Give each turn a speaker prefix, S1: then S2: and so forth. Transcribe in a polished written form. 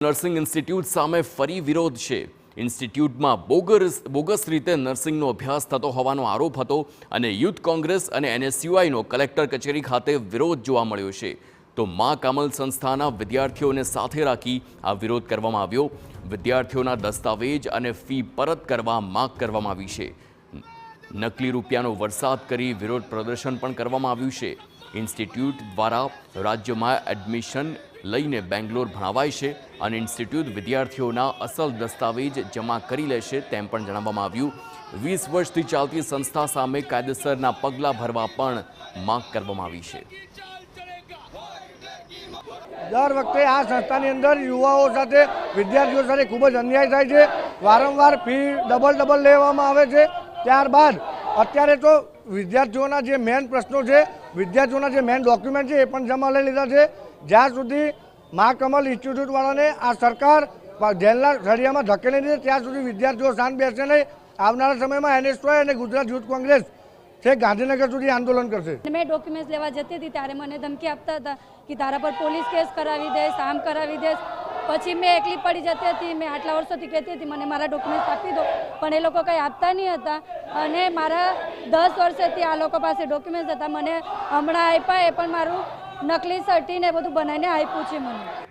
S1: Nursing institute સામે ફરી વિરોધ છે। ઇન્સ્ટિટ્યૂટમાં બોગસ રીતે નર્સિંગનો અભ્યાસ થતો હોવાનો આરોપ હતો અને યુથ કોંગ્રેસ અને NSUIનો કલેક્ટર કચેરી ખાતે વિરોધ જોવા મળ્યો છે। તો મા કમલ સંસ્થાના વિદ્યાર્થીઓને સાથે રાખી આ વિરોધ કરવામાં આવ્યો। વિદ્યાર્થીઓના દસ્તાવેજ અને ફી પરત કરવા માંગ કરવામાં આવી છે। નકલી રૂપિયાનો વરસાદ કરી વિરોધ પ્રદર્શન પણ કરવામાં આવ્યું છે। ઇન્સ્ટિટ્યૂટ દ્વારા રાજ્યમાં એડમિશન લઈને બેંગ્લોર ભણાવાય છે અને ઇન્સ્ટિટ્યૂટ વિદ્યાર્થીઓના અસલ દસ્તાવેજ જમા કરી લેશે તેમ પણ જણાવવામાં આવ્યું। 20 વર્ષથી ચાલતી સંસ્થા સામે કાયદેસરના પગલાં ભરવા પણ માંગ કરવામાં આવી છે।
S2: દર વખતે આ સંસ્થાની અંદર યુવાઓ સાથે વિદ્યાર્થીઓ સાથે ખૂબ જ અન્યાય થાય છે। વારંવાર ફી ડબલ લેવામાં આવે છે। ત્યારબાદ અત્યારે તો વિદ્યાર્થીઓના જે મેન પ્રશ્નો છે, વિદ્યાર્થીઓના જે મેન ડોક્યુમેન્ટ છે એ પણ જમા લઈ લીધા છે। જ્યાં સુધી મા કમલ ઇન્સ્ટિટ્યૂટવાળાને આ સરકાર જેલના સળિયામાં ધકેલી દે ત્યાં સુધી વિદ્યાર્થીઓ શાંત બેસે નહીં। આવનારા સમયમાં NSUI અને ગુજરાત યુથ કોંગ્રેસ છે ગાંધીનગર સુધી આંદોલન કરશે।
S3: मैं डॉक्यूमेंट्स लेवा जती थी ત્યારે મને ધમકી આપતા હતા કે તારા પર પોલીસ કેસ કરાવી દેશ, આમ કરાવી દેશ। પછી મેં એકલી પડી જતી હતી। મેં આટલા વર્ષોથી કહેતી હતી મને મારા ડોક્યુમેન્ટ્સ આપી દો, પણ એ લોકો કંઈ આપતા નહીં હતા અને મારા 10 વર્ષથી આ લોકો પાસે ડોક્યુમેન્ટ્સ હતા। મને હમણાં આપ્યા, એ પણ મારું નકલી સર્ટી ને બધું બનાવીને આપ્યું છે મને।